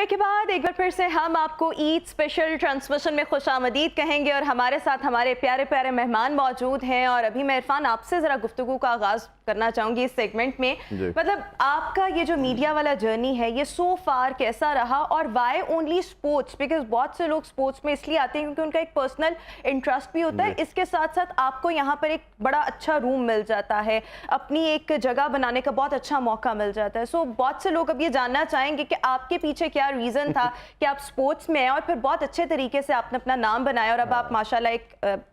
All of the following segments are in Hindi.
ब्रेक के बाद एक बार फिर से हम आपको ईद स्पेशल ट्रांसमिशन में खुशामदीद कहेंगे और हमारे साथ हमारे प्यारे प्यारे मेहमान मौजूद हैं। और अभी मैं इरफान आपसे ज़रा गुफ्तगू का आगाज़ करना चाहूँगी इस सेगमेंट में। मतलब आपका ये जो मीडिया वाला जर्नी है ये सो फार कैसा रहा और वाई ओनली स्पोर्ट्स? बिकॉज बहुत से लोग स्पोर्ट्स में इसलिए आते हैं क्योंकि उनका एक पर्सनल इंटरेस्ट भी होता है। इसके साथ साथ आपको यहाँ पर एक बड़ा अच्छा रूम मिल जाता है, अपनी एक जगह बनाने का बहुत अच्छा मौका मिल जाता है। सो बहुत से लोग अब ये जानना चाहेंगे कि आपके पीछे क्या रीज़न था कि आप स्पोर्ट्स में हैं और फिर बहुत अच्छे तरीके से आपने अपना नाम बनाया और अब आप माशाल्लाह एक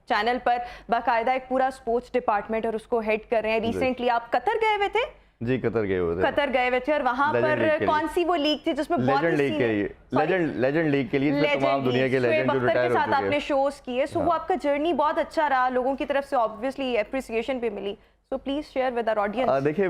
चैनल पर बाकायदा एक पूरा स्पोर्ट्स डिपार्टमेंट और उसको हेड कर रहे हैं। रिसेंटली आप कतर गए हुए थे? जी, कतर गए हुए थे। कतर गए हुए थे और वहां पर कौन सी वो लीग थी जिसमें लेजेंड लीग के लिए तमाम दुनिया के लेजेंड जो रिटायर हो चुके हैं, आपने शोज किए। सो वो आपका जर्नी बहुत अच्छा रहा, लोगों की तरफ से ऑब्वियसली एप्रिसिएशन भी मिली। So please share with our audience. देखिए,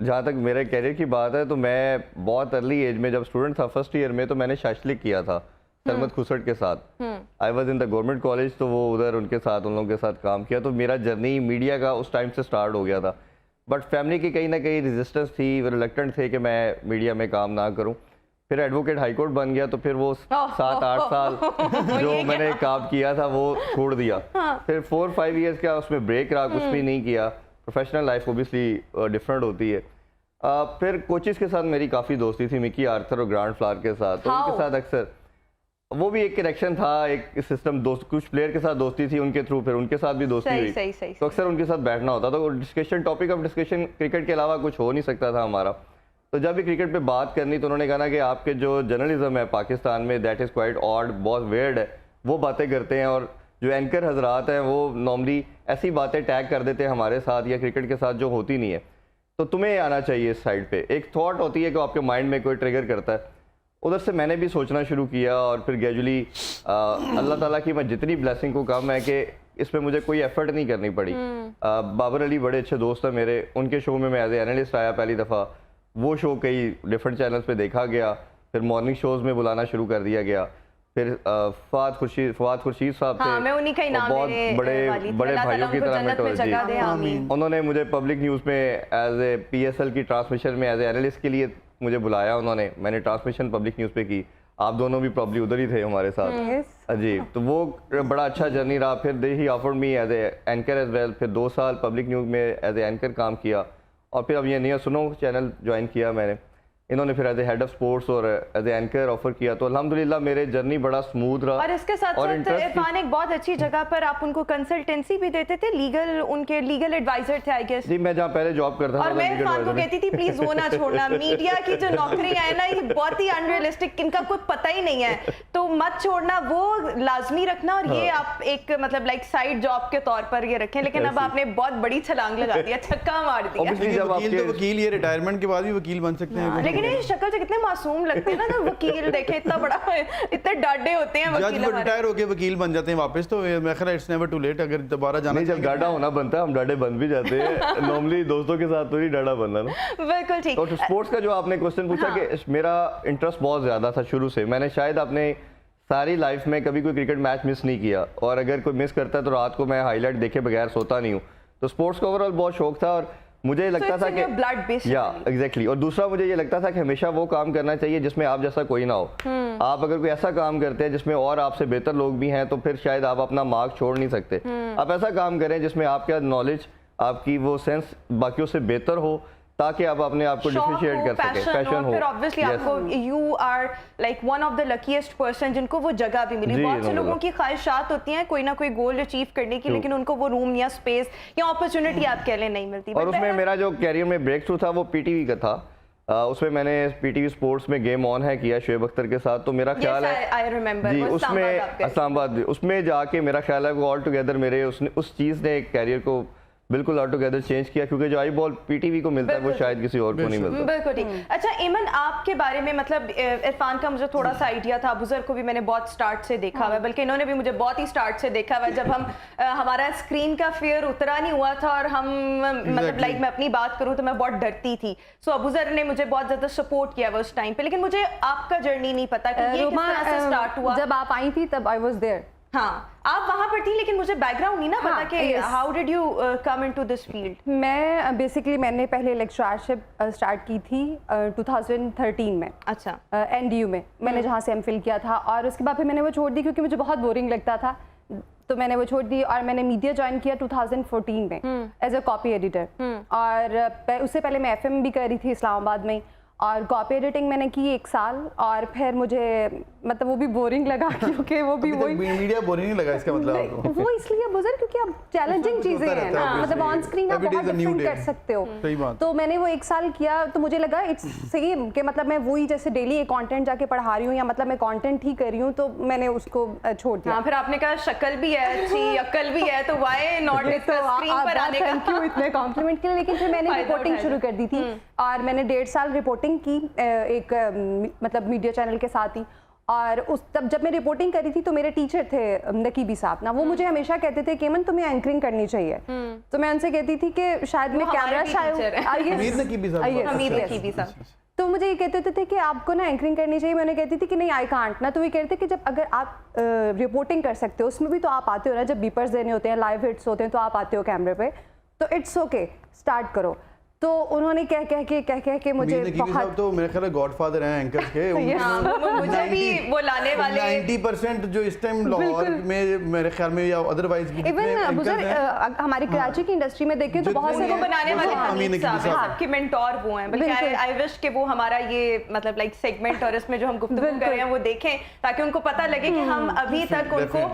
जहाँ तक मेरे कैरियर की बात है तो मैं बहुत अर्ली एज में जब स्टूडेंट था फर्स्ट ईयर में तो मैंने शाशलिक किया था सरमद खुसट के साथ। I was in the government college, तो वो उधर उनके साथ उन लोगों के साथ काम किया। तो मेरा जर्नी मीडिया का उस टाइम से स्टार्ट हो गया था। बट फैमिली की कहीं ना कहीं रेजिस्टेंस थी, वो रिलक्टेंट थे कि मैं मीडिया में काम ना करूँ। फिर एडवोकेट हाईकोर्ट बन गया तो फिर वो 7-8 साल जो मैंने काम किया था वो छोड़ दिया। फिर 4-5 ईयर्स का उसमें ब्रेक रहा, कुछ भी नहीं किया। प्रोफेशनल लाइफ ओबियसली डिफरेंट होती है। फिर कोचेस के साथ मेरी काफ़ी दोस्ती थी, मिकी आर्थर और ग्रांड फ्लावर के साथ। तो उनके साथ अक्सर वो भी एक कनेक्शन था, एक सिस्टम। दोस्त कुछ प्लेयर के साथ दोस्ती थी, उनके थ्रू फिर उनके साथ भी दोस्ती हुई। तो अक्सर उनके साथ बैठना होता था। तो discussion, topic of discussion cricket के अलावा कुछ हो नहीं सकता था हमारा। तो जब भी क्रिकेट पे बात करनी तो उन्होंने कहा ना कि आपके जो जर्नलिज्म है पाकिस्तान में दैट इज़ क्वाइट ऑड, बहुत वेयर्ड है, वो बातें करते हैं। और जो एंकर हजरात हैं वो नॉर्मली ऐसी बातें टैग कर देते हैं हमारे साथ या क्रिकेट के साथ जो होती नहीं है। तो तुम्हें आना चाहिए इस साइड पे। एक थॉट होती है कि आपके माइंड में कोई ट्रिगर करता है। उधर से मैंने भी सोचना शुरू किया और फिर ग्रेजुअली अल्लाह ताला की मैं जितनी ब्लेसिंग को कम है कि इसमें मुझे कोई एफर्ट नहीं करनी पड़ी। बाबर अली बड़े अच्छे दोस्त हैं मेरे, उनके शो में मैं एज ए एनालिस्ट आया पहली दफ़ा। वो शो कई डिफरेंट चैनल्स पे देखा गया, फिर मॉर्निंग शोज़ में बुलाना शुरू कर दिया गया। फिर फवाद खुर्शीद साहब थे, मैं उन्हीं का ही नाम बहुत बड़े भाइयों की तरह मेंटोर। उन्होंने मुझे पब्लिक न्यूज़ में एज ए PSL की ट्रांसमिशन में एज ए एनालिस्ट के लिए मुझे बुलाया उन्होंने। मैंने ट्रांसमिशन पब्लिक न्यूज़ पे की। आप दोनों भी प्रॉब्ली उधर ही थे हमारे साथ जी। तो वो बड़ा अच्छा जर्नी रहा। फिर दे ही offered me as a anchor as well. फिर 2 साल पब्लिक न्यूज़ में एज ए एंकर काम किया और फिर अब ये नया सुनो चैनल ज्वाइन किया मैंने। इन्होंने फिर as a head of sports और एज ए एंकर ऑफर किया। तो अल्हम्दुलिल्लाह मेरे जर्नी बड़ा स्मूथ रहा। और इसके साथ साथ इरफान एक बहुत अच्छी जगह पर आप उनको कंसल्टेंसी भी देते थे, उनके लीगल एडवाइजर थे आई गेस। जी, मैं जहाँ पहले जॉब करता था और मैं इरफान को कहती थी प्लीज वो ना छोड़ना। मीडिया की जो नौकरी है ना ये बहुत ही अनरियलिस्टिक, इनका कोई पता ही नहीं है, तो मत छोड़ना, वो लाजमी रखना। और ये आप एक मतलब लाइक साइड जॉब के तौर पर ये रखें। लेकिन अब आपने बहुत बड़ी छलांग लगा दिया, छक्का मार दिया। वकील ये रिटायरमेंट के बाद भी वकील बन सकते हैं। लेकिन ये शक्ल से कितने मासूम लगते हैं ना वकील, देखे इतना बड़ा, इतने डाढ़े होते हैं वकील। जज रिटायर होके वकील बन जाते हैं वापस, तो मैं ख्याल इट्स नेवर टू लेट अगर दोबारा जाना। नहीं, जब डाढ़ा होना बनता है हम डाढ़े बन भी जाते हैं। नॉर्मली दोस्तों के साथ तो नहीं डाढ़ा बनना ना। बिल्कुल ठीक। तो स्पोर्ट्स का जो आपने क्वेश्चन पूछा कि मेरा इंटरेस्ट बहुत ज्यादा था शुरू से। मैंने शायद अपने सारी लाइफ में कभी कोई क्रिकेट मैच मिस नहीं किया और अगर कोई मिस करता है तो रात को मैं हाईलाइट देखे बगैर सोता नहीं हूँ। तो स्पोर्ट्स का ओवरऑल बहुत शौक था और मुझे लगता था कि ब्लड बेस्ड एग्जैक्टली। और दूसरा मुझे ये लगता था कि हमेशा वो काम करना चाहिए जिसमें आप जैसा कोई ना हो। आप अगर कोई ऐसा काम करते हैं जिसमें और आपसे बेहतर लोग भी हैं तो फिर शायद आप अपना मार्क छोड़ नहीं सकते। आप ऐसा काम करें जिसमें आपका नॉलेज, आपकी वो सेंस बाकियों से बेहतर हो ताकि आप अपने आप को डिफरेंशिएट कर सकें, पैशन हो। फिर ऑब्वियसली आपको you are like one of the luckiest person जिनको वो जगह भी मिली। बहुत से लोगों की ख्वाहिशात होती हैं कोई ना कोई गोल अचीव करने की, लेकिन उनको वो रूम या स्पेस या अपॉर्चुनिटी आप कह लें नहीं मिलती। और उसमें मेरा जो कैरियर में ब्रेक थ्रू था वो PTV का था। उसमें मैंने PTV स्पोर्ट्स में गेम ऑन है किया शुएब अख्तर के साथ। तो मेरा ख्याल है जी उसमें इस्लामाबाद, उसमें जाके मेरा ख्याल है वो ऑल टुगेदर मेरे उस चीज़ ने कैरियर को बिल्कुल ऑल टुगेदर चेंज किया, क्योंकि जो आई बॉल PTV को मिलता है वो शायद किसी और को नहीं मिलता। बिल्कुल ठीक। अच्छा ईमन, आपके बारे में मतलब इरफान का मुझे थोड़ा सा आइडिया था, अबूजर को भी मैंने बहुत स्टार्ट से देखा हुआ है, बल्कि इन्होंने भी मुझे बहुत ही स्टार्ट से देखा हुआ है। जब हम हमारा स्क्रीन का फेयर उतरा नहीं हुआ था और हम मतलब लाइक मैं अपनी बात करूँ तो मैं बहुत डरती थी। सो अबूजर ने मुझे बहुत ज्यादा सपोर्ट किया उस टाइम पे, लेकिन मुझे आपका जर्नी नहीं पता कि ये किस तरह से स्टार्ट हुआ। जब आप आई थी तब आई वाज देयर हाँ, आप वहाँ पर थी, लेकिन मुझे बैकग्राउंड नहीं ना पता हाँ, कि yes. How did you come into this field. मैं बेसिकली मैंने पहले लेक्चरशिप स्टार्ट की थी 2013 में। अच्छा। NDU में मैंने जहाँ से MPhil किया था, और उसके बाद फिर मैंने वो छोड़ दी क्योंकि मुझे बहुत बोरिंग लगता था, तो मैंने वो छोड़ दी और मैंने मीडिया ज्वाइन किया 2014 में एज अ कॉपी एडिटर। और उससे पहले मैं FM भी कर रही थी इस्लामाबाद में, और कॉपी एडिटिंग मैंने की 1 साल, और फिर मुझे मतलब वो भी बोरिंग लगा क्योंकि वो भी वही मीडिया बोरिंग नहीं लगा, इसका मतलब आपको? वो इसलिए बुजुर्ग क्योंकि अब चैलेंजिंग चीजें हैं ना, मतलब ऑन स्क्रीन आप बहुत डिफरेंट कर सकते हो। सही बात। तो मैंने वो 1 साल किया, तो मुझे लगा इट्स सेम कि मतलब मैं वही जैसे डेली एक कंटेंट जाके पढ़ा रही हूँ, या मतलब मैं कंटेंट ही कर रही हूँ, तो मैंने उसको छोड़ दिया। हाँ, फिर आपने कहा शक्ल भी है अच्छी, अक्ल भी है, तो व्हाई नॉट स्क्रीन पर आने का। थैंक यू इतने कॉम्प्लीमेंट के लिए। लेकिन फिर मैंने रिपोर्टिंग शुरू कर दी थी, और मैंने 1.5 साल रिपोर्टिंग की एक मतलब मीडिया चैनल के साथ ही। और उस तब जब मैं रिपोर्टिंग करी थी तो मेरे टीचर थे नकीबी साहब ना, वो मुझे हमेशा कहते थे कि मन तुम्हें एंकरिंग करनी चाहिए। तो मैं उनसे कहती थी कि शायद मैं कैमरा हमीद नकीबी साहब, तो मुझे ये कहते थे कि आपको ना एंकरिंग करनी चाहिए। मैं उन्हें कहती थी कि नहीं आई कांट ना। तो वो कहते थे कि जब अगर आप रिपोर्टिंग कर सकते हो, उसमें भी तो आप आते हो ना, जब बीपर्स देने होते हैं, लाइव हिट्स होते हैं, तो आप आते हो कैमरे पे, तो इट्स ओके स्टार्ट करो। तो उन्होंने कह कह के मुझे बहुत, तो मेरे ख्याल गॉडफादर हैं एंकर्स के। मुझे भी वो लाने वाले 90% जो इस टाइम लाहौर में मेरे ख्याल में या अदरवाइज इवन हमारी कराची की इंडस्ट्री में देखें तो बहुत से बनाने वाले हमीद साहब हैं, सबके मेंटोर वो हैं। बल्कि आई विश कि वो हमारा ये मतलब लाइक सेगमेंट और इसमें जो हम गुफ्तगू कर रहे हैं वो देखें, ताकि उनको पता लगे कि हम अभी तक उनको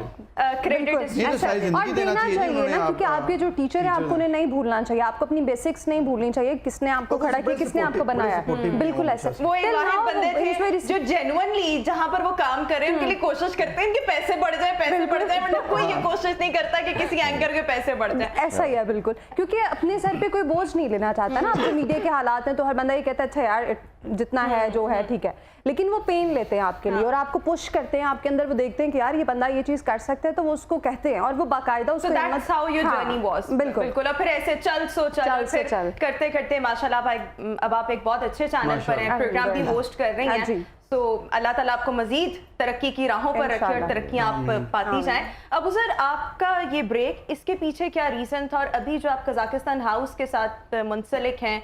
क्रेडिट और देना चाहिए ना, क्योंकि आपके जो टीचर है आपको उन्हें नहीं भूलना चाहिए, आपको अपनी बेसिक्स नहीं भूलनी चाहिए, किसने आपको खड़ा किया, किसने आपको बनाया। बिल्कुल ऐसा। वो एक वाहिद बंदे थे जो जेन्युइनली जहां पर वो काम कर रहे हैं उनके लिए कोशिश करते हैं इनके पैसे बढ़ जाए, वरना कोई ये कोशिश नहीं करता कि किसी एंकर के पैसे बढ़ जाए। ऐसा ही है बिल्कुल, क्योंकि अपने सर पे कोई बोझ नहीं लेना चाहता ना। अब जो मीडिया के हालात हैं तो हर बंदा ये कहता है अच्छा यार जितना है जो है ठीक है, लेकिन वो पेन लेते हैं आपके लिए और आपको पुश करते हैं, आपके अंदर वो देखते हैं कि यार ये बंदा ये चीज कर सकता है, तो वो उसको कहते हैं और वो बाकायदा उसको that's how your journey was। बिल्कुल। और फिर ऐसे चल करते करते माशाल्लाह भाई अब आप एक बहुत अच्छे चैनल पर हैं, प्रोग्राम भी होस्ट कर रही हैं। तो अल्लाह ताला आपको मजीद तरक्की की राहों पर रखे और तरक्की आप पाती जाएं। अब सर आपका ये ब्रेक, इसके पीछे क्या रीज़न था, और अभी जो आप कजाकिस्तान हाउस के साथ मुंसलिक हैं,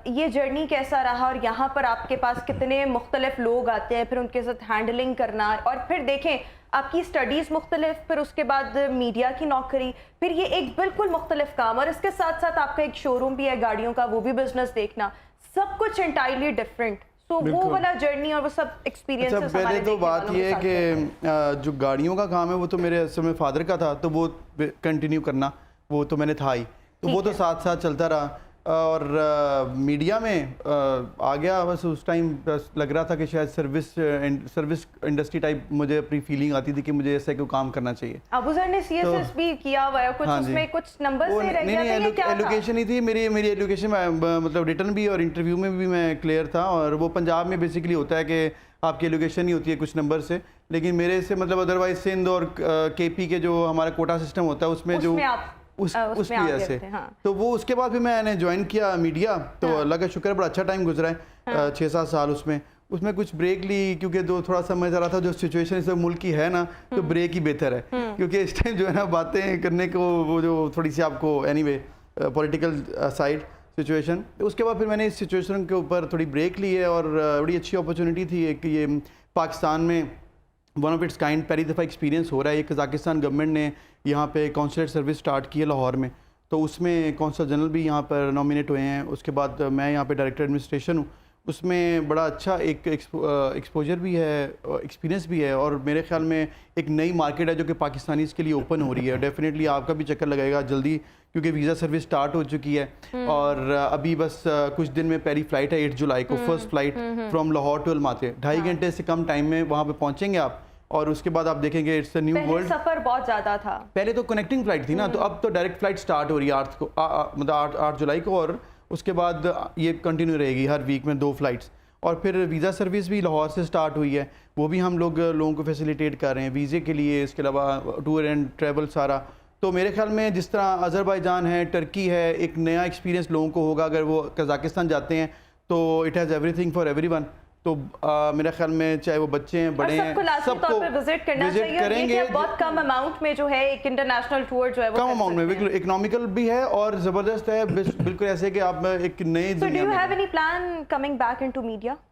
ये जर्नी कैसा रहा, और यहाँ पर आपके पास कितने मुख्तलिफ लोग आते हैं, फिर उनके साथ हैंडलिंग करना, और फिर देखें आपकी स्टडीज़ मुख्तलिफ, फिर उसके बाद मीडिया की नौकरी, फिर ये एक बिल्कुल मुख्तलिफ काम, और इसके साथ साथ आपका एक शोरूम भी है गाड़ियों का, वो भी बिजनेस देखना, सब कुछ एंटायरली डिफरेंट। तो वो वाला जर्नी और वो सब एक्सपीरियंसेस अच्छा, पहले तो बात ये है कि जो गाड़ियों का काम है वो तो मेरे समय फादर का था, तो वो कंटिन्यू करना वो तो मैंने था ही, तो वो तो साथ साथ चलता रहा। और मीडिया में आ गया बस उस टाइम, बस लग रहा था कि शायद सर्विस इंडस्ट्री टाइप मुझे अपनी फीलिंग आती थी कि मुझे ऐसा कोई काम करना चाहिए। अबू सर ने सीएसएस भी किया हुआ है कुछ, उसमें कुछ नंबर से रह गया था, ये क्या था? एजुकेशन ही थी मेरी एजुकेशन मतलब रिटर्न भी और इंटरव्यू में भी मैं क्लियर था, और वो पंजाब में बेसिकली होता है कि आपकी एजुकेशन ही होती है कुछ नंबर से, लेकिन मेरे से मतलब अदरवाइज सिंध और केपी के जो हमारा कोटा सिस्टम होता है उसमें जो उस वजह से, तो वो उसके बाद भी मैंने ज्वाइन किया मीडिया, तो अल्लाह का शुक्र है बड़ा अच्छा टाइम गुजरा है, 6-7 साल उसमें कुछ ब्रेक ली, क्योंकि थोड़ा समझ आ रहा था जो सिचुएशन इस मुल्क की है ना, तो ब्रेक ही बेहतर है, क्योंकि इस टाइम जो है ना बातें करने को वो जो थोड़ी सी आपको एनीवे पॉलिटिकल साइड सिचुएशन, उसके बाद फिर मैंने इस सिचुएशन के ऊपर थोड़ी ब्रेक ली है, और बड़ी अच्छी अपॉर्चुनिटी थी एक ये पाकिस्तान में वन ऑफ इट्स काइंड पहली दफ़ा एक्सपीरियंस हो रहा है। कजाकिस्तान गवर्नमेंट ने यहाँ पे कौंसलेट सर्विस स्टार्ट की है लाहौर में, तो उसमें कौंसल जनरल भी यहाँ पर नॉमिनेट हुए हैं, उसके बाद मैं यहाँ पे डायरेक्टर एडमिनिस्ट्रेशन हूँ, उसमें बड़ा अच्छा एक एक्सपोजर भी है, एक्सपीरियंस भी है, और मेरे ख्याल में एक नई मार्केट है जो कि पाकिस्तानीज़ के लिए ओपन हो रही है। डेफिनेटली आपका भी चक्कर लगेगा जल्दी, क्योंकि वीज़ा सर्विस स्टार्ट हो चुकी है, और अभी बस कुछ दिन में पहली फ़्लाइट है 8 जुलाई को, first flight from Lahore to Almaty, 2.5 घंटे से कम टाइम में वहाँ पर पहुँचेंगे आप, और उसके बाद आप देखेंगे इट्स अ न्यू वर्ल्ड। सफर बहुत ज्यादा था, पहले तो कनेक्टिंग फ्लाइट थी ना, तो अब तो डायरेक्ट फ्लाइट स्टार्ट हो रही है 8 को, मतलब 8 जुलाई को, और उसके बाद ये कंटिन्यू रहेगी हर वीक में 2 फ्लाइट्स, और फिर वीज़ा सर्विस भी लाहौर से स्टार्ट हुई है, वो भी हम लोगों को फैसिलिटेट कर रहे हैं वीज़े के लिए, इसके अलावा टूर एंड ट्रैवल सारा। तो मेरे ख्याल में जिस तरह अज़रबैजान है, टर्की है, एक नया एक्सपीरियंस लोगों को होगा अगर वो कज़ाकिस्तान जाते हैं, तो it has everything for everyone. तो मेरा ख्याल में चाहे वो बच्चे हैं, बड़े हैं, सबको लाजमी तौर पर विजिट करना चाहिए। करेंगे बहुत कम अमाउंट में जो है एक इंटरनेशनल टूर जो है वो कम अमाउंट में, बिल्कुल इकोनॉमिकल भी है और ज़बरदस्त है, बिल्कुल ऐसे कि आप एक नई So do दुनिया you में। have any plan coming back into media?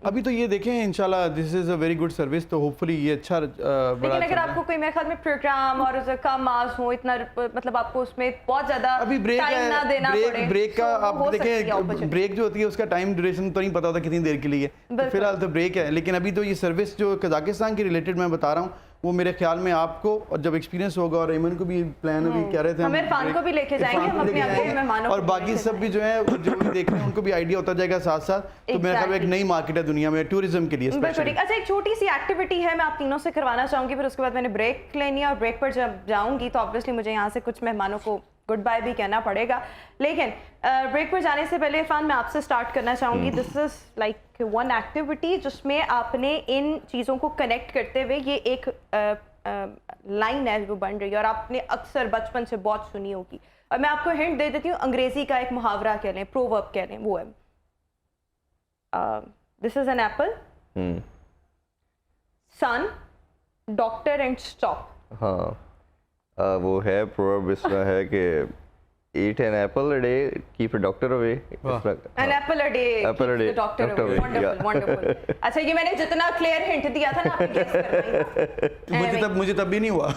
अभी तो ये देखें इंशाल्लाह this is a very good service, तो होपफुली ये अच्छा लेकिन अगर आपको कोई मेरे ख्याल में प्रोग्राम और उसे कम आवर्स हो इतना मतलब आपको उसमें बहुत ज्यादा अभी ब्रेक टाइम ना देना है, पड़े, ब्रेक का तो आप हो सकती है देखें, opportunity। ब्रेक जो होती है उसका टाइम ड्यूरेशन तो नहीं पता होता कितनी देर के लिए, तो फिलहाल तो ब्रेक है। लेकिन अभी तो ये सर्विस जो कजाकिस्तान के रिलेटेड मैं बता रहा हूँ, वो मेरे ख्याल में आपको और जब एक्सपीरियंस होगा, और एमन को भी प्लान अभी कह रहे थे हम इरफान को भी लेके जाएंगे, हम अपने अपने मेहमानों और को बाकी लेके सब भी जो है जो भी देख रहे हैं उनको भी आइडिया होता जाएगा साथ साथ। तो मेरे ख्याल में एक नई मार्केट है दुनिया में टूरिज्म के लिए बिल्कुल स्पेशली। ठीक। अच्छा, एक छोटी सी एक्टिविटी है, मैं आप तीनों से करवाना चाहूंगी, फिर उसके बाद मैंने ब्रेक लेनी है और ब्रेक पर जब जाऊंगी तो ऑब्वियसली मुझे यहाँ से कुछ मेहमानों को गुड बाय भी कहना पड़ेगा। लेकिन ब्रेक पर जाने से पहले इरफान मैं आपसे स्टार्ट करना चाहूंगी। This is like one activity जिसमें आपने इन चीज़ों को कनेक्ट करते हुए ये एक लाइन है वो बन रही है और आपने अक्सर बचपन से बहुत सुनी होगी, और मैं आपको हिंट दे देती हूँ, अंग्रेजी का एक मुहावरा कह लें, प्रोवर्ब कह लें, वो है this is an apple, son, doctor and stop. हाँ वो है प्रोवर्ब इसमें है कि eat an apple a day, keep a doctor away. An apple a day, Apple a day, doctor away. Wonderful, wonderful. अच्छा, ये मैंने जितना क्लियर हिंट दिया था ना आपने गेस कर पाई। मुझे तब भी नहीं हुआ।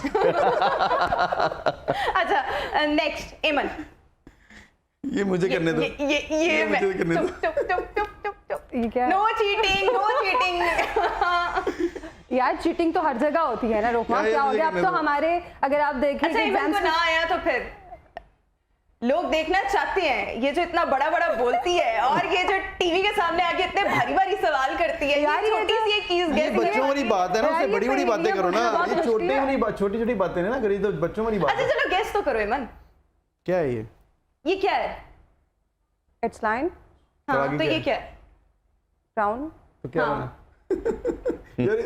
अच्छा, नेक्स्ट एमन, ये मुझे करने दो, ये मैं मुझे करने दो। टुप ये क्या है? No cheating, no cheating. यार चीटिंग तो हर जगह होती है ना रोकमा, क्या क्या हो मुझे गया? अब करने तो दो। हमारे अगर आप देखें अच्छा, एमन को ना आया तो फिर लोग देखना चाहते हैं ये जो इतना बड़ा बड़ा बोलती है और ये जो टीवी के सामने आके इतने भारी भारी सवाल करती है, यार, ये छोटी सी एक चीज ये बच्चों वाली बात है ना, उससे बड़ी बड़ी बातें करो ना, ये छोटी छोटी बातें ना करी तो बच्चों वाली बात अच्छा है। चलो गेस तो करो एमन, क्या है ये क्या है? इट्स लाइन तो हाँ आगे तो क्या ये है? क्या है? ब्राउन, तो क्या हाँ। बना? यार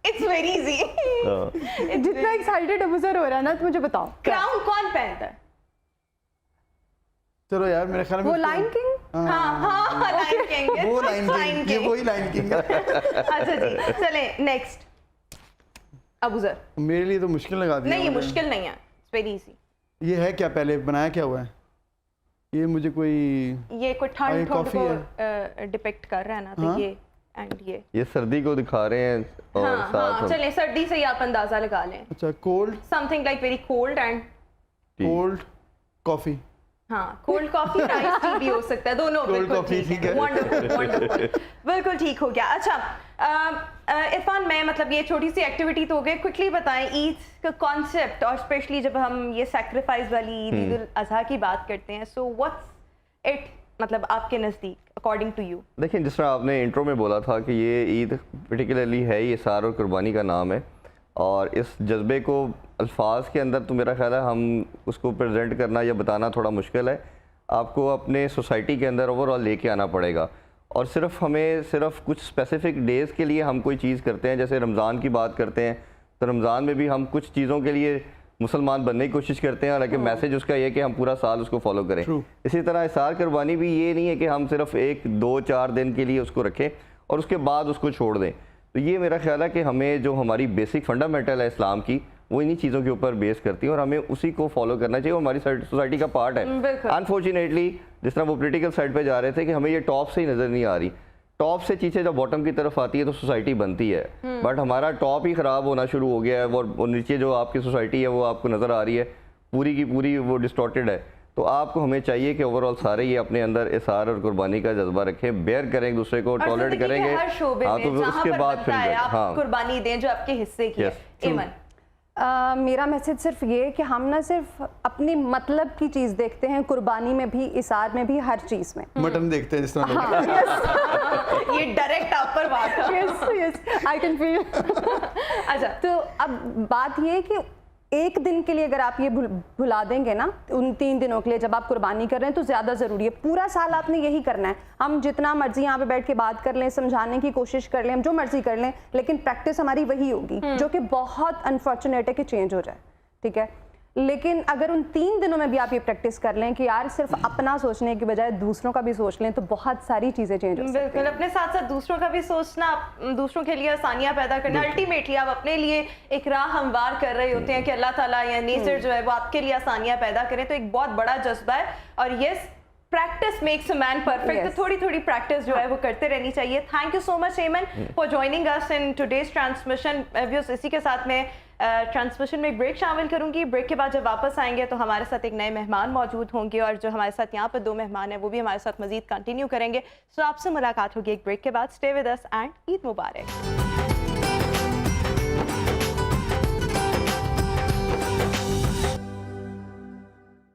इट्स वेरी इजी। जितना एक्साइटेड अबूजर हो रहा है ना, तो मुझे बताओ क्राउन कौन पहनता है? चलो यार मेरे ख्याल में वो उसको- लाइन किंग। हाँ हाँ, लाइन किंग, वो लाइन किंग, ये वही लाइन किंग है। अच्छा जी, चले नेक्स्ट अबूजर। मेरे लिए तो मुश्किल लगा दिया नहीं ये उन्होंने। मुश्किल नहीं है, इट्स वेरी इजी। ये है क्या, पहले बनाया क्या हुआ है? ये मुझे कोई ये कोई ठंड ये ठंड कॉफी को डिपिक्ट कर रहा है ना, तो हाँ? ये एंड ये सर्दी को दिखा रहे हैं और हाँ साथ हाँ, हम चलें सर्दी से ही आप अंदाजा लगा लें, अच्छा cold something like very cold and coffee. हाँ, कोल्ड कॉफी, राइस टी भी हो सकता है, दोनों Cold बिल्कुल coffee, ठीक ठीक है, है। वंडरफुल वंडरफुल, बिल्कुल ठीक हो गया। अच्छा इरफान, मैं मतलब ये छोटी सी एक्टिविटी तो हो गई, क्विकली बताएं ईद का कॉन्सेप्ट, और स्पेशली जब हम ये सैक्रिफाइस वाली ईद उल अजहा की बात करते हैं, सो व्हाट्स इट मतलब आपके नज़दीक अकॉर्डिंग टू यू? देखिए, जिस तरह आपने इंट्रो में बोला था कि ये ईद पर्टिकुलरली है, ये सार और कुर्बानी का नाम है, और इस जज्बे को अल्फाज के अंदर तो मेरा ख्याल है हम उसको प्रेजेंट करना या बताना थोड़ा मुश्किल है। आपको अपने सोसाइटी के अंदर ओवरऑल लेके आना पड़ेगा, और सिर्फ कुछ स्पेसिफिक डेज़ के लिए हम कोई चीज़ करते हैं, जैसे रमज़ान की बात करते हैं तो रमज़ान में भी हम कुछ चीज़ों के लिए मुसलमान बनने की कोशिश करते हैं, हालांकि मैसेज उसका ये है कि हम पूरा साल उसको फॉलो करें। इसी तरह इसार कुर्बानी भी ये नहीं है कि हम सिर्फ 1, 2, 4 दिन के लिए उसको रखें और उसके बाद उसको छोड़ दें। तो ये मेरा ख्याल है कि हमें जो हमारी बेसिक फंडामेंटल है इस्लाम की, वो इन्हीं चीज़ों के ऊपर बेस करती है और हमें उसी को फॉलो करना चाहिए, वो हमारी सोसाइटी का पार्ट है। अनफॉर्चुनेटली जिस तरह वो पॉलिटिकल साइड पे जा रहे थे कि हमें ये टॉप से ही नज़र नहीं आ रही, टॉप से चीज़ें जब बॉटम की तरफ आती है तो सोसाइटी बनती है, बट हमारा टॉप ही ख़राब होना शुरू हो गया है, और नीचे जो आपकी सोसाइटी है वो आपको नज़र आ रही है पूरी की पूरी वो डिस्टॉर्टेड है। तो आपको हमें चाहिए कि ओवरऑल सारे ये अपने अंदर इसार और कुर्बानी का जज्बा रखें, बेयर करें, एक दूसरे को टॉलरेट करेंगे, हर शोबे हाँ, में तो जहाँ उसके पर बाद बनता है आप हाँ कुर्बानी दें जो आपके हिस्से की है। एमन, मेरा मैसेज सिर्फ ये कि हम ना सिर्फ अपनी मतलब की चीज़ देखते हैं, कुर्बानी में भी, इसार में भी, हर चीज़ में। मटन देखते हैं जिस तरह लोग। ये डायरेक्ट आप पर बात है। Yes I can feel. अच्छा, तो अब बात ये है कि एक दिन के लिए अगर आप ये भुला देंगे ना, उन 3 दिनों के लिए जब आप कुर्बानी कर रहे हैं, तो ज़्यादा ज़रूरी है। पूरा साल आपने यही करना है। हम जितना मर्जी यहाँ पे बैठ के बात कर लें, समझाने की कोशिश कर लें, हम जो मर्जी कर लें, लेकिन प्रैक्टिस हमारी वही होगी, जो कि बहुत अनफॉर्चुनेट है कि चेंज हो जाए, ठीक है। लेकिन अगर उन 3 दिनों में भी आप ये प्रैक्टिस कर लें कि यार सिर्फ अपना सोचने की बजाय दूसरों का भी सोच लें, तो बहुत सारी चीज़ें चेंज हो सकती हैं। बिल्कुल, अपने साथ साथ दूसरों का भी सोचना, दूसरों के लिए आसानियां पैदा करना, अल्टीमेटली आप अपने लिए एक राह हमवार कर रहे होते हैं कि अल्लाह ताला या नेचर जो है वो आपके लिए आसानियां पैदा करें, तो एक बहुत बड़ा जज्बा है। और yes, practice makes a man perfect, तो थोड़ी थोड़ी प्रैक्टिस जो है वो करते रहनी चाहिए। थैंक यू सो मच एमन for joining us in today's transmission. इसी के साथ में ट्रांसमिशन में एक ब्रेक शामिल करूंगी। ब्रेक के बाद जब वापस आएंगे तो हमारे साथ एक नए मेहमान मौजूद होंगे, और जो हमारे साथ यहाँ पर 2 मेहमान हैं वो भी हमारे साथ मजीद कंटिन्यू करेंगे। सो आपसे मुलाकात होगी एक ब्रेक के बाद। Stay with us and Eid मुबारक।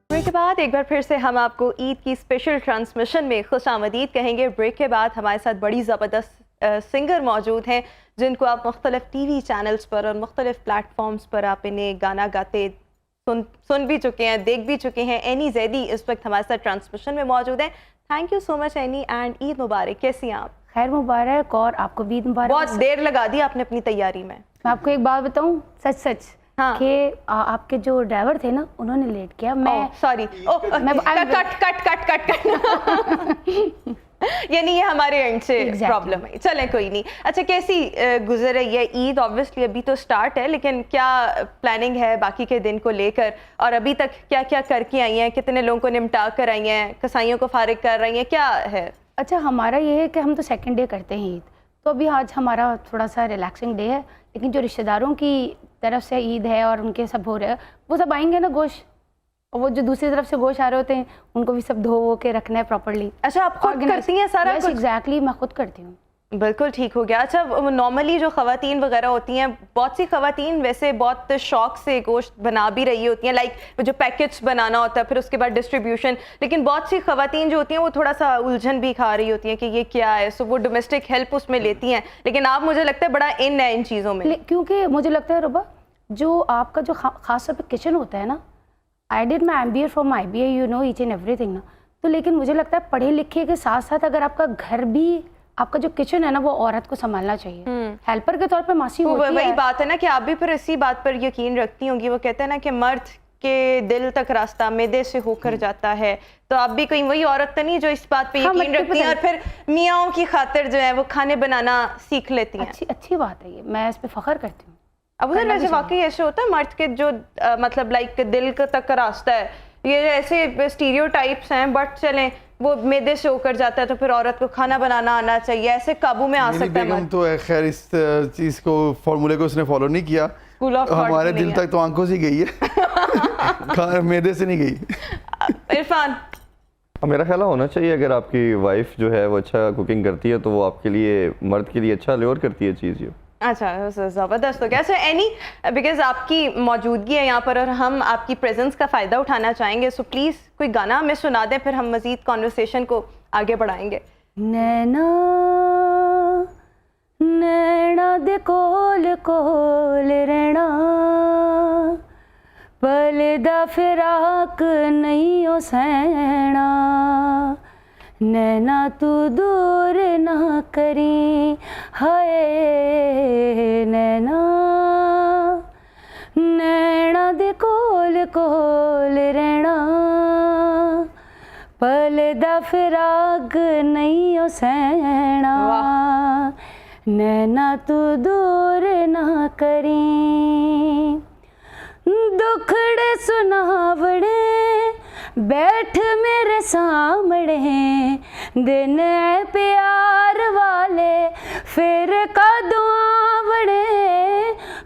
ब्रेक के बाद एक बार फिर से हम आपको ईद की स्पेशल ट्रांसमिशन में खुशामदीद कहेंगे। ब्रेक के बाद हमारे साथ बड़ी ज़बरदस्त सिंगर मौजूद हैं, जिनको आप मुख्तलिफ टीवी चैनल्स पर और मुख्तलिफ प्लेटफॉर्म्स पर आप इन्हें गाना गाते सुन भी चुके हैं, देख भी चुके हैं। एनी जैदी इस वक्त हमारे साथ ट्रांसमिशन में मौजूद हैं। Thank you so much Annie, and Eid मुबारक। कैसी हैं आप? खैर मुबारक, और आपको भी ईद मुबारक। बहुत देर लगा दी आपने अपनी तैयारी में। मैं आपको एक बात बताऊं, सच सच हाँ। कि आपके जो ड्राइवर थे ना, उन्होंने लेट किया। मैं सॉरी, कट यानी ये हमारे एंड से प्रॉब्लम है। चलें कोई नहीं। अच्छा, कैसी गुजर रही है ईद? ऑब्वियसली अभी तो स्टार्ट है, लेकिन क्या प्लानिंग है बाकी के दिन को लेकर, और अभी तक क्या क्या करके आई हैं? कितने लोगों को निपटा कर आई हैं? कसाईयों को फारिग कर रही हैं? क्या है? अच्छा, हमारा ये है कि हम तो सेकंड डे करते हैं ईद, तो अभी आज हमारा थोड़ा सा रिलैक्सिंग डे है। लेकिन जो रिश्तेदारों की तरफ से ईद है और उनके सब हो रहे हैं, वो सब आएंगे ना गोश्त, और वो जो दूसरी तरफ से गोश्त आ रहे होते हैं, उनको भी सब धो वो के रखना है प्रॉपर्ली। अच्छा, आप खुद करती हैं सारा कुछ? एग्जैक्टली, मैं खुद करती हूँ। बिल्कुल ठीक हो गया। अच्छा, नॉर्मली जो ख़वातीन वगैरह होती हैं, बहुत सी ख़वातीन वैसे बहुत शौक से गोश्त बना भी रही होती हैं, लाइक जो पैकेट्स बनाना होता है, फिर उसके बाद डिस्ट्रीब्यूशन। लेकिन बहुत सी ख़वातीन जो होती हैं वो थोड़ा सा उलझन भी खा रही होती हैं कि ये क्या है, सो वो डोमेस्टिक हेल्प उसमें लेती हैं। लेकिन आप, मुझे लगता है, बड़ा इन है इन चीज़ों में। क्योंकि मुझे लगता है रुबा, जो आपका जो खास तौर पर किचन होता है ना, I did my MBA from IBA, you know each and everything ना। तो लेकिन मुझे लगता है पढ़े लिखे के साथ साथ अगर आपका घर भी, आपका जो किचन है ना, वो औरत को संभालना चाहिए। हेल्पर के तौर पे मासी होती है। वही बात है ना कि आप भी फिर इसी बात पर यकीन रखती होंगी। वो कहते हैं ना कि मर्द के दिल तक रास्ता मैदे से होकर जाता है, तो आप भी कहीं वही औरत तो नहीं जो इस बात पे यकीन रखती हैं और फिर मियाँओं की खातिर जो है वो खाने बनाना सीख लेती हैं। अच्छी बात है ये, मैं इस पे फख्र करती हूँ। अब उधर वैसे वाकई ऐसे होता है, मर्द के जो मतलब लाइक दिल तक का रास्ता है, ये ऐसे स्टीरियोटाइप्स हैं, बट चलें वो मैदे से होकर जाता है तो फिर औरत को खाना बनाना आना चाहिए, ऐसे काबू में आ सकता है मर्द। तो खैर इस चीज को, फॉर्मूले को उसने फॉलो नहीं किया, हमारे दिल तक तो आंखों से गई है मैदे से नहीं गई। इरफान, मेरा ख्याल होना चाहिए, अगर आपकी वाइफ जो है वो अच्छा कुकिंग करती है तो वो आपके लिए, मर्द के लिए अच्छा ल्योर करती है चीज़ ये। अच्छा, ज़बरदस्त हो गया। सो एनी, बिकॉज आपकी मौजूदगी है यहाँ पर और हम आपकी प्रेजेंस का फ़ायदा उठाना चाहेंगे, सो प्लीज़ कोई गाना हमें सुना दें, फिर हम मज़ीद कॉन्वर्सेशन को आगे बढ़ाएंगे। नैना नैना दे कोल कोल रहना, पलदा फिराक नहीं ओ सैना, नैना तू दूर ना करी, हाय नैना नैना दे कोल कोल रहना, पलदा फिराक नहीं ओ सैना, नैना तू दूर ना करी, दुखड़े सुनावड़े बैठ मेरे सामने, दिन है प्यार वाले फिर का दुआवड़े,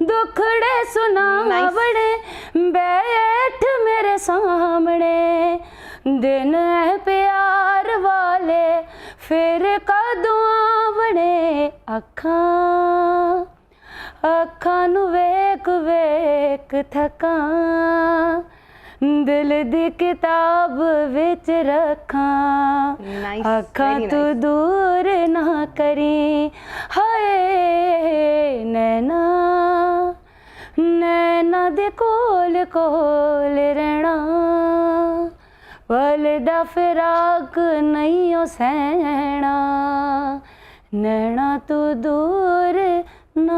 दुखड़े सुनावड़े बैठ मेरे सामने, दिन है प्यार वाले फिर का दुआवड़े, अखां अखां नू वेख वेख थका, दिल दी किताब विच रखा, अखां तू दूर ना करी, हाय नैना नैना दे कोल कोल रहना, पलदा फिराक नहीं ओ सैना, नैना तू दूर ना।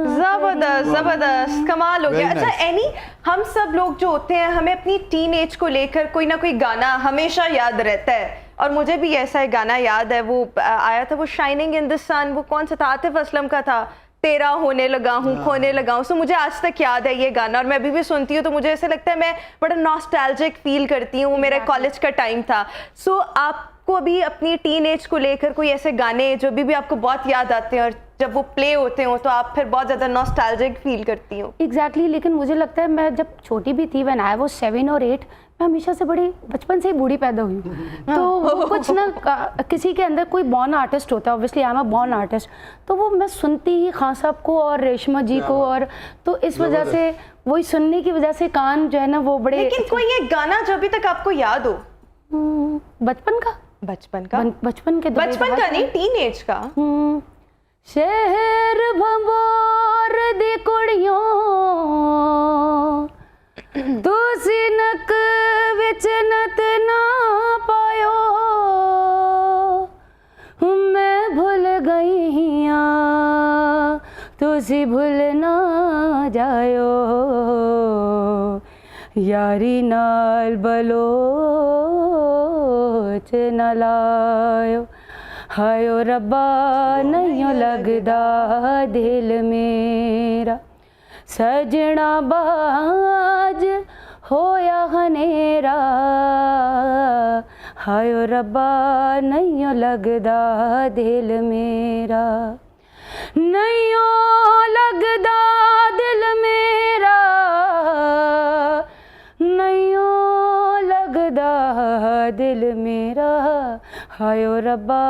जबरदस्त, जबरदस्त, कमाल हो गया। अच्छा एनी, हम सब लोग जो होते हैं हमें अपनी टीन एज को लेकर कोई ना कोई गाना हमेशा याद रहता है, और मुझे भी ऐसा एक गाना याद है, वो आया था, वो शाइनिंग इन द सन, वो कौन सा था, आतिफ असलम का था, तेरा होने लगा हूँ खोने लगा हूँ। सो मुझे आज तक याद है ये गाना, और मैं अभी भी सुनती हूँ तो मुझे ऐसा लगता है मैं बड़ा नॉस्टैल्जिक फील करती हूँ, मेरे कॉलेज का टाइम था। सो आपको अभी अपनी टीन एज को लेकर कोई ऐसे गाने जो भी आपको बहुत याद आते हैं और जब वो प्ले होते हो तो आप फिर बहुत ज़्यादा नॉस्टैल्जिक फील करती हो? एग्जैक्टली लेकिन मुझे लगता है मैं जब छोटी भी थी, व्हेन आई वाज 7 और 8, मैं हमेशा से बड़ी बचपन से ही बूढ़ी पैदा हुई हूँ। तो वो कुछ ना किसी के अंदर कोई बॉर्न आर्टिस्ट होता है, obviously I am a born artist, तो वो मैं सुनती ही खान साहब को और रेशमा जी को, और तो इस वजह से वही सुनने की वजह से कान जो है ना वो बड़े। लेकिन कोई एक गाना जो अभी तक आपको याद हो? बचपन का बचपन का बचपन का नहीं, टीन एज का। शहर भंबोर दी कुड़ियों तुसी नक विच नत ना पायो, मैं भूल गई हाँ तुसी भूल ना जायो, यारी नाल बलोच न लायो, हायो रब्बा नहीं लगदा दिल मेरा, सजना बाज होया हनेरा, हायो रब्बा नहीं लगदा दिल मेरा, नहीं लगदा दिल मेरा, नहीं लगदा दिल मेरा, हायो रब्बा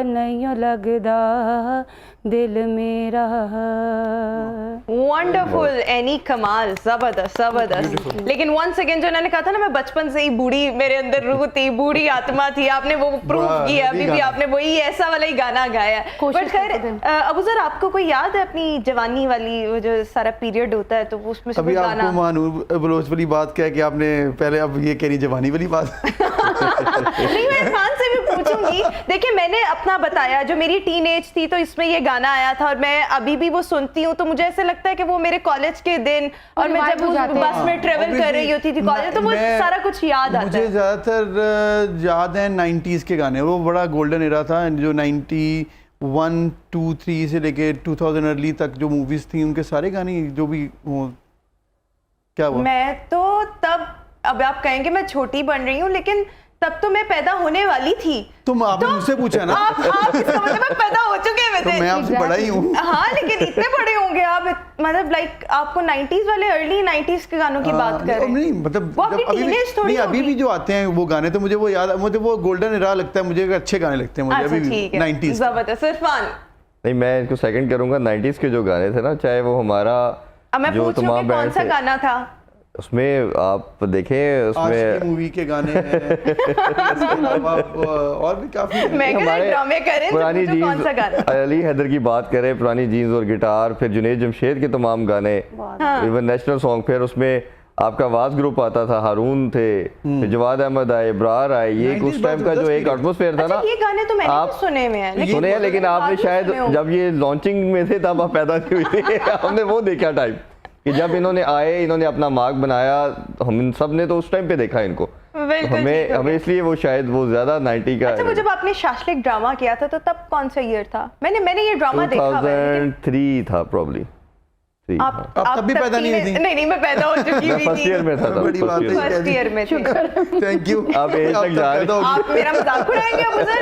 नहीं लगदा दिल मेरा। वंडरफुल, एनी कमाल, जबरदस्त जबरदस्त। लेकिन वंस अगेन जो उन्होंने कहा था ना, मैं बचपन से ही बूढ़ी, मेरे अंदर रूह थी, बूढ़ी आत्मा थी, आपने वो प्रूव किया, अभी भी आपने वही ऐसा वाला ही गाना गाया। बट खैर अबूजर, आपको कोई याद है अपनी जवानी वाली, वो जो सारा पीरियड होता है तो उसमें से अभी कोई गाना? आपको मानू बलोच वाली बात क्या है कि आपने पहले अब ये कह रही जवानी वाली बात। नहीं, मैं इरफान से भी पूछूंगी। देखिए, मैंने अपना बताया, जो मेरी टीन एज थी तो इसमें ये गाना आया था, और मैं अभी भी वो सुनती हूँ, तो मुझे ऐसा लगता है कि वो मेरे कॉलेज के दिन, और मैं जब उस बस में ट्रेवल कर रही होती थी कॉलेज, तो वो सारा कुछ याद आता है। मुझे ज़्यादातर याद है 90s के गाने, वो बड़ा गोल्डन एरा था, जो 91, 2, 3 से लेके 2000 अर्ली तक जो मूवीज थी उनके सारे गाने जो भी हो। क्या हुआ? मैं तो तब, अब आप कहेंगे मैं छोटी बन रही हूँ, लेकिन तब तो मैं पैदा होने वाली थी। तुम आपने मुझसे पूछा ना। आप इसका मतलब मैं पैदा हो चुके हैं तो मैं आपसे बड़ा ही हूँ। हाँ, लेकिन इतने बड़े होंगे आप, मतलब लाइक आपको 90s वाले, अर्ली 90s के गानों की बात कर रहे हैं। नहीं, मतलब वो आपकी टीनेज थोड़ी नहीं, अभी भी जो आते हैं वो गाने तो मुझे वो याद, मुझे वो गोल्डन एरा लगता है, मुझे अच्छे गाने लगते हैं मुझे अभी भी 90s। जबरदस्त। इरफान? नहीं, मैं इसको सेकंड करूंगा। 90s के जो गाने थे ना, चाहे वो हमारा मैं जो पूछ रही हूँ कि कौन सा गाना था उसमें, आप देखें उसमें मूवी के गाने हैं और भी काफी ड्रामे करें, पुरानी तो कौन सा गाना? अली हैदर की बात करें, पुरानी जीन्स और गिटार, फिर जुनैद जमशेद के तमाम गाने, इवन नेशनल सॉन्ग, फिर उसमें आपका आवाज ग्रुप आता था, हारून थे, फिर जवाद अहमद आए, इब्रार आए, ये उस टाइम का जो एक एटमॉस्फेयर था ना। ये गाने तो मैंने भी सुने हुए हैं, सुने हैं, लेकिन आपने शायद जब ये लॉन्चिंग में थे तब आप पैदा नहीं हुई थी। हमने वो देखा टाइम कि जब इन्होंने आए, इन्होंने अपना मार्क बनाया, हम सब ने तो उस टाइम पे देखा इनको, हमें इसलिए वो शायद वो ज्यादा 90 का। अच्छा, वो जब आपने शाशलिक ड्रामा किया था तो तब कौन सा ईयर था? मैंने ये ड्रामा देखा हुआ है। 2003 था प्रॉब्ली। आप तब भी पैदा नहीं हुई थी? नहीं, मैं पैदा हो चुकी हुई थी। फर्स्ट ईयर में था, बड़ी बात है, फर्स्ट ईयर में थी। Thank you. आप एज तक जा रहे हो। आप मेरा मजाक उड़ाएंगे अबूजर?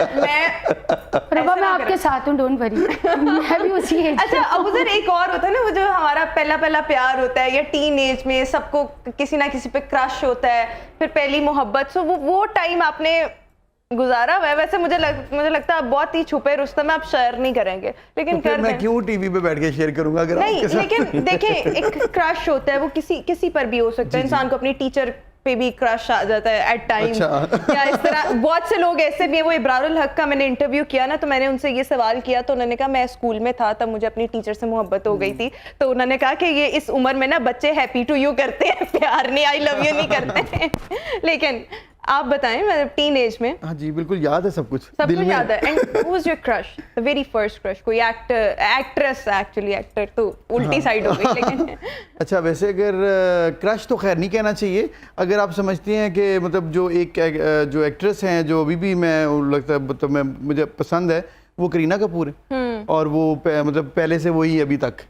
रब्बा मैं आपके साथ हूँ, डोंट वरी, मैं भी उसी एज। अच्छा अबूजर, एक और होता है ना, वो जो हमारा पहला प्यार होता है, या टीन एज में सबको किसी ना किसी पे क्रश होता है, फिर पहली मोहब्बत, सो वो टाइम आपने गुजारा हुआ है। वैसे मुझे लगता है बहुत ही छुपे रुस्तम आप शेयर नहीं करेंगे, लेकिन तो मैं क्यों टीवी पे बैठ के शेयर करूंगा अगर नहीं, आपके साथ? लेकिन देखें, एक क्रश होता है, वो किसी पर भी हो सकता है। इंसान को अपनी टीचर पे भी क्रश आ जाता है एट टाइम। अच्छा। या इस तरह बहुत से लोग ऐसे भी हैं। वो इब्रारुल हक का मैंने इंटरव्यू किया ना, तो मैंने उनसे ये सवाल किया, तो उन्होंने कहा मैं स्कूल में था तब मुझे अपनी टीचर से मोहब्बत हो गई थी। तो उन्होंने कहा कि ये इस उम्र में ना बच्चे हैप्पी टू यू करते हैं, प्यार नहीं, आई लव यू नहीं करते हैं। लेकिन आप बताएं, मतलब टीन एज में हाँ जी, बिल्कुल याद है सब कुछ, सब दिल कुछ में। याद है। And who was your crush, the very first crush? कोई एक्ट्रेस? एक्चुअली एक्टर तो उल्टी साइड हो गई, लेकिन अच्छा, वैसे अगर क्रश तो खैर नहीं कहना चाहिए, अगर आप समझते हैं कि मतलब जो जो एक्ट्रेस हैं जो अभी भी मैं लगता है मतलब मैं मुझे पसंद है, वो करीना कपूर है, और वो मतलब पहले से वही अभी तक।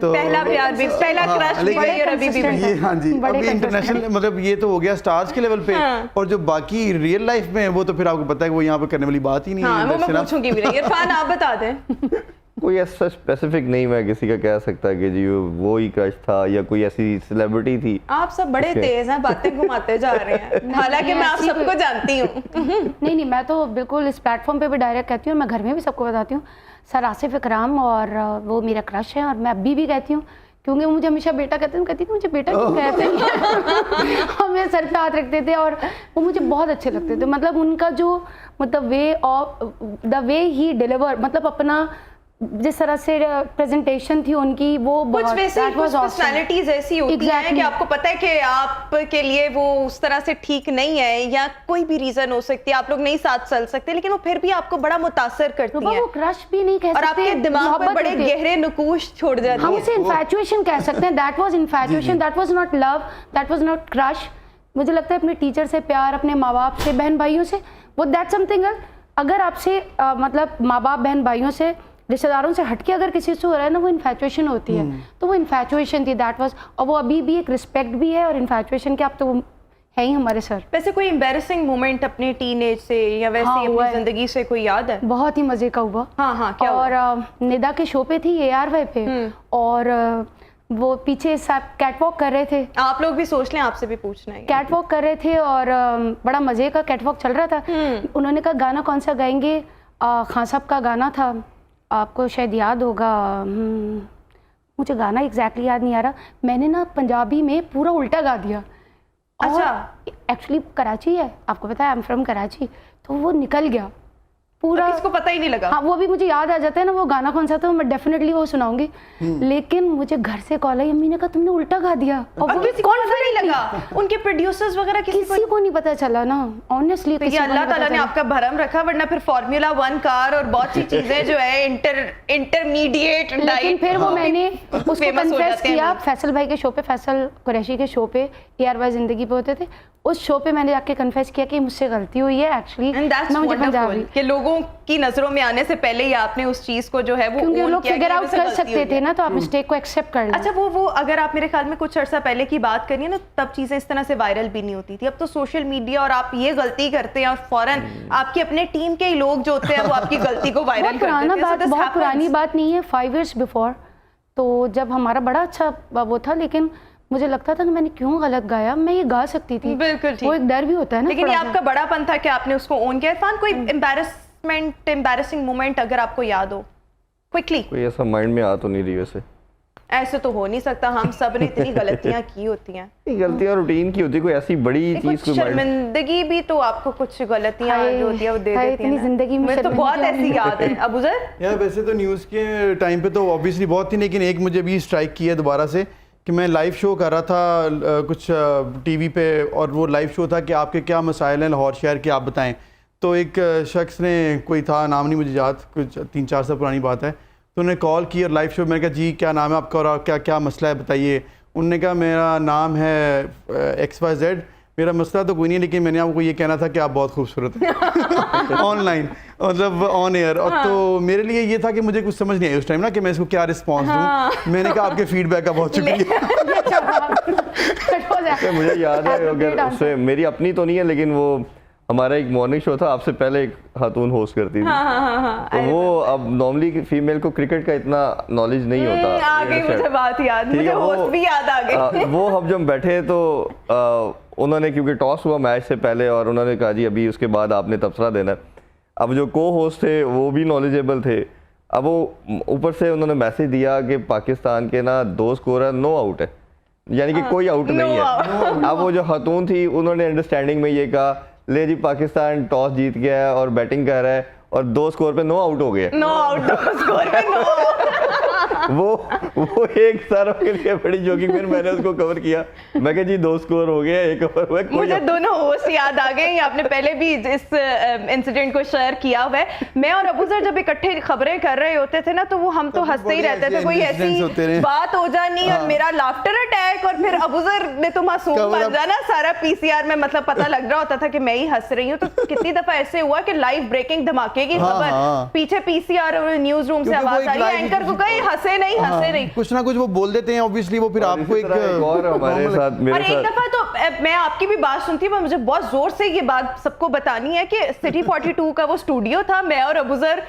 तो पहला प्यार भी, पहला हाँ, क्रश भी लेकिन वही और अभी भी ये हाँ जी, बड़े अभी इंटरनेशनल मतलब ये तो हो गया स्टार्स के लेवल पे, और जो बाकी रियल लाइफ में वो तो फिर आपको पता है कि वो यहाँ पे करने वाली बात ही नहीं हाँ, वो है। मैं पूछूंगी भी नहीं। इरफान आप बता दें। कोई ऐसा स्पेसिफिक नहीं मैं किसी का कह सकता कि जी वो ही क्रश था या कोई ऐसी सेलिब्रिटी थी। आप सब बड़े तेज हैं, बातें घुमाते जा रहे हैं, हालांकि मैं आप सबको जानती हूँ। नहीं, मैं तो बिल्कुल इस प्लेटफॉर्म पे भी डायरेक्ट कहती हूँ, मैं घर में भी सबको बताती हूँ, सर आसिफ इकराम, और वो मेरा क्रश है, और मैं अभी भी कहती हूँ, क्योंकि वो मुझे हमेशा बेटा कहते हैं, कहती थी मुझे बेटा क्यों कहते हैं। हमें सर पे हाथ रखते थे और वो मुझे बहुत अच्छे लगते थे। मतलब उनका जो मतलब द वे ही डिलीवर, मतलब अपना जिस तरह से प्रेजेंटेशन थी उनकी, वो कुछ बहुत वैसे that कुछ was awesome. पर्सनालिटीज ऐसी होती हैं कि आपको पता है कि आपके लिए वो उस तरह से ठीक नहीं है, या कोई भी रीजन हो सकती है, आप लोग नहीं साथ चल सकते, लेकिन वो फिर भी आपको बड़ा मुतासर करती हैं वो क्रश भी नहीं कह और सकते, आपके दिमाग पर मोहब्बत बड़े होती है। गहरे नकूश छोड़ जाती हम हैं। उसे इन्फैचुएशन कह सकते हैं। That was infatuation, that was not love, that was not crush. मुझे लगता है अपने टीचर से प्यार, अपने माँ बाप से, बहन भाइयों से, वो दैट समथिंग। अगर आपसे मतलब माँ बाप बहन भाइयों से, रिश्तेदारों से हटके अगर किसी से हो रहा है ना, वो इन्फैचुएशन होती है। तो वो इन्फैचुएशन थी, दैट वाज, और वो अभी भी एक रिस्पेक्ट भी है, और इन्फैचुएशन के आप तो है ही हमारे सर। वैसे कोई एम्बैरेसिंग मोमेंट अपने टीनेज से या वैसे हाँ, हुआ अपनी है। जिंदगी से कोई याद है? बहुत ही मजे का हुआ। हाँ, क्या और निदा के शो पे थी ARY पे, और वो पीछे सब कैटवॉक कर रहे थे। आप लोग भी सोच लें, आपसे भी पूछना है। कैटवॉक कर रहे थे और बड़ा मजे का कैटवॉक चल रहा था। उन्होंने कहा गाना कौन सा गाएंगे? खान साहब का गाना था, आपको शायद याद होगा, मुझे गाना एग्जैक्टली याद नहीं आ रहा। मैंने ना पंजाबी में पूरा उल्टा गा दिया। अच्छा, एक्चुअली कराची है, आपको पता है आई एम फ्रॉम कराची, तो वो निकल गया पूरा, किसको पता ही नहीं लगा। हाँ, वो भी मुझे याद आ जाता है ना वो गाना कौन सा था, मैं डेफिनेटली वो सुनाऊंगी। लेकिन मुझे घर से कॉल आई, अम्मी ने कहा तुमने उल्टा गा दिया, और और वो किसी को पता नहीं लगा, उनके प्रोड्यूसर्स वगैरह किसी को नहीं पता चला ना, ऑनेस्टली। तो ये अल्लाह ताला ने आपका भरम रखा, वरना फिर फार्मूला 1 कार और बहुत सी चीजें जो है इंटरमीडिएट लेकिन फिर वो मैंने उसको Famous हो कन्फेस जाते हैं किया लोग। फैसल भाई के शो पे, फैसल कुरैशी के शो पे, ARY जिंदगी पे होते थे, उस शो पे मैंने जाके कन्फेस किया कि मुझसे गलती हुई है एक्चुअली, एंड दैट्स मुझे पंजाबी, वंडरफुल कि लोगों की नजरों में आने से पहले ही आपने उस चीज को जो है वो क्योंकि वो own लोग किया कि फिगर आउट मुझसे कर गलती सकते हुई थे है। ना, तो आप मिस्टेक को एक्सेप्ट कर लें। अच्छा, वो अगर आप मेरे ख्याल में कुछ अर्सा पहले की बात करिए ना, तब चीजें इस तरह से वायरल भी नहीं होती थी। अब तो सोशल मीडिया, और आप ये गलती करते हैं और फौरन आपकी अपने टीम के ही लोग जो होते हैं वो आपकी गलती को वायरल बहुत कर पुराना देते हैं। बात, बहुत पुरानी बात नहीं है, 5 years बिफोर, तो जब हमारा बड़ा अच्छा वो था, लेकिन मुझे लगता था कि मैंने क्यों गलत गाया, मैं ये गा सकती थी। बिल्कुल ठीक। वो एक डर भी होता है ना, लेकिन ये थोड़ा सा। आपका बड़ापन था कि आपने उसको ओन किया। इरफान, कोई एम्बैरेसिंग मोमेंट अगर आपको याद हो क्विकली? कोई ऐसा माइंड में आ तो नहीं रही वैसे। ऐसे तो हो नहीं सकता, हम सब ने इतनी गलतियां की होती हैं। गलतियां रूटीन की होती है, कोई ऐसी बड़ी चीज कुछ कोई mind- शर्मिंदगी भी तो आपको कुछ गलतियां हाय, जो होती है वो दे हाय, देती है इतनी ना। जिंदगी में मुझे तो बहुत शर्मिंदगी ऐसी याद है। अबू ज़र, यार वैसे तो न्यूज़ के टाइम पे तो ऑब्वियसली बहुत थी, लेकिन एक मुझे भी स्ट्राइक किया दोबारा से कि मैं लाइव शो कर रहा था कुछ टीवी पे, और वो लाइव शो था कि आपके क्या मसाइल हैं लाहौर शहर के, आप बताएं। तो एक शख्स ने, कोई था, नाम नहीं मुझे याद, कुछ 3-4 साल पुरानी बात है, तो उन्होंने कॉल की और लाइव शो, मैंने कहा जी क्या नाम है आपका और क्या क्या मसला है बताइए। उन्होंने कहा मेरा नाम है XYZ, मेरा मसला तो कोई नहीं है, लेकिन मैंने आपको ये कहना था कि आप बहुत खूबसूरत हैं। ऑनलाइन मतलब ऑन एयर। और तो मेरे लिए ये था कि मुझे कुछ समझ नहीं आई उस टाइम ना कि मैं इसको क्या रिस्पॉन्स दूं। मैंने कहा आपके फीडबैक का बहुत शुक्रिया। तो मुझे याद है, अगर उससे मेरी अपनी तो नहीं है, लेकिन वो हमारा एक मॉर्निंग शो था, आपसे पहले एक खातून होस्ट करती थी। तो वो, अब नॉर्मली फीमेल को क्रिकेट का इतना नॉलेज नहीं होता। आ गई मुझे बात याद, ठीक मुझे है, होस्ट भी याद आ गई। वो हम जब बैठे तो उन्होंने, क्योंकि टॉस हुआ मैच से पहले, और उन्होंने कहा जी अभी उसके बाद आपने तबसरा देना है। अब जो को होस्ट थे वो भी नॉलेजेबल थे। अब वो ऊपर से उन्होंने मैसेज दिया कि पाकिस्तान के ना 2 स्कोरर नो आउट है, यानी कि कोई आउट नहीं है। अब वो जो खातून थी उन्होंने अंडरस्टैंडिंग में ये कहा, ले जी पाकिस्तान टॉस जीत गया है और बैटिंग कर रहा है और 2 स्कोर पे नो आउट हो गए। नो आउट, 2 स्कोर पे नो। वो एक सारों के लिए बड़ी जोकिंग, फिर मैंने उसको कवर किया, मैं कहा जी 2 स्कोर हो गया, 1 ओवर हुआ। मुझे दोनों होस्ट याद आ गए, आपने पहले भी इस इंसिडेंट को शेयर किया हुआ है। मैं और अबूजर जब इकट्ठे खबरें कर रहे होते थे ना, तो वो हम तो हंसते ही रहते थे, कोई ऐसी बात हो जानी और मेरा लाफ्टर अटैक, और फिर अबूजर ने तो मासूम बन जाना सारा पीसीआर में, मतलब पता लग रहा होता था कि मैं ही हंस रही हूँ। तो कितनी दफा ऐसे हुआ कि लाइव ब्रेकिंग धमाके की खबर, पीछे पीसीआर और न्यूज रूम से आवाज आ रही है, एंकर को कहीं हंसे नहीं, कुछ ना कुछ वो बोल देते हैं, ऑब्वियसली वो फिर आपको एक और हमारे साथ मेरे और एक दफा तो मैं आपकी भी बात सुनती हूँ, मुझे बहुत जोर से ये बात सबको बतानी है कि सिटी 42 का वो स्टूडियो था, मैं और अबूजर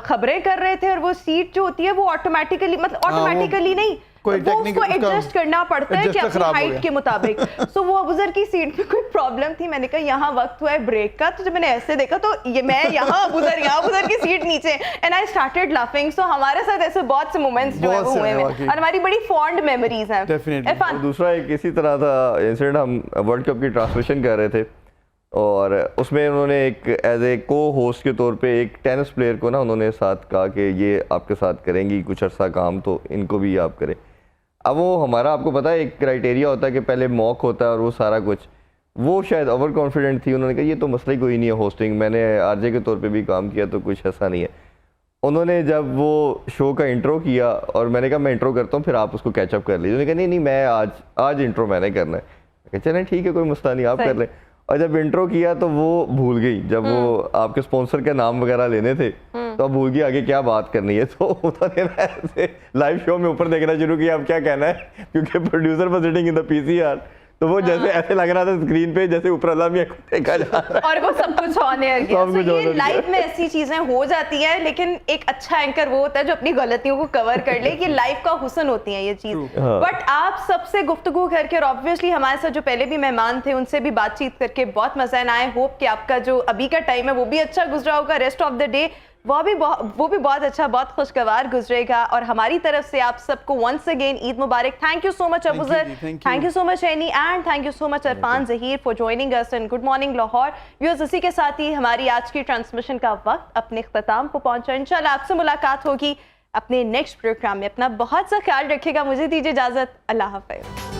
खबरें कर रहे थे, और वो सीट जो होती है वो ऑटोमेटिकली, मतलब ऑटोमेटिकली नहीं, वो उसको एडजस्ट करना पड़ता है कि अपनी हाइट के मुताबिक। सो वो अबूजर की सीट में कोई प्रॉब्लम थी, मैंने कहा यहाँ वक्त हुआ है ब्रेक का, तो जब मैंने ऐसे देखा तो ये मैं यहाँ अबूजर की सीट नीचे, एंड आई स्टार्टेड लाफिंग। सो हमारे साथ ऐसे बहुत से मोमेंट्स जो है वो हुए हैं और हमारी बड़ी फॉन्ड मेमोरीज हैं। डेफिनेटली। दूसरा एक इसी तरह था इंसिडेंट, हम वर्ल्ड कप की ट्रांसमिशन कर रहे थे, और उसमें उन्होंने एक एज ए को होस्ट के तौर पे एक टेनिस प्लेयर को ना उन्होंने साथ कहा कि ये आपके साथ करेंगी कुछ अर्सा काम, तो इनको भी आप करें। अब वो हमारा, आपको पता है एक क्राइटेरिया होता है कि पहले मॉक होता है और वो सारा कुछ, वो शायद ओवर कॉन्फिडेंट थी, उन्होंने कहा ये तो मसला ही कोई नहीं है होस्टिंग, मैंने आरजे के तौर पे भी काम किया तो कुछ ऐसा नहीं है। उन्होंने जब वो शो का इंट्रो किया और मैंने कहा मैं इंट्रो करता हूँ फिर आप उसको कैचअप कर लीजिए, उन्होंने कहा नहीं मैं आज इंट्रो मैंने करना है। चलें ठीक है, कोई मसला नहीं, आप कर लें। और जब इंट्रो किया तो वो भूल गई, जब वो आपके स्पॉन्सर के नाम वगैरह लेने थे तो अब भूल गई आगे क्या बात करनी है, तो उन्होंने ऐसे लाइव शो में ऊपर देखना शुरू किया अब क्या कहना है, क्योंकि producer was sitting in the PCR, तो वो जैसे ऐसे लग रहा था स्क्रीन पे जैसे ऊपर अल्लाह मियां को देखा जा रहा है और वो सब कुछ ऑन एयर किया। So ये लाइफ में ऐसी चीजें हो जाती है, लेकिन एक अच्छा एंकर वो होता है जो अपनी गलतियों को कवर कर ले, कि लाइफ का हुस्न होती है ये चीज। बट आप सबसे गुफ्तगू करके और ऑब्वियसली हमारे साथ जो पहले भी मेहमान थे उनसे भी बातचीत करके बहुत मजा आया। होप कि आपका जो अभी का टाइम है वो भी अच्छा गुजरा होगा, रेस्ट ऑफ द डे वो भी बहुत अच्छा, बहुत खुशगवार गुजरेगा। और हमारी तरफ से आप सबको वंस अगेन ईद मुबारक। Thank you so much Abuzar, thank you so much Annie, and thank you so much Arfan Zaheer for joining us in good morning Lahore. Viewers, इसी के साथ ही हमारी आज की ट्रांसमिशन का वक्त अपने इख्तिताम को पहुंचा। इंशाल्लाह आपसे मुलाकात होगी अपने नेक्स्ट प्रोग्राम में। अपना बहुत सा ख्याल रखिएगा, मुझे दीजिए इजाजत, अल्लाह हाफ़िज़।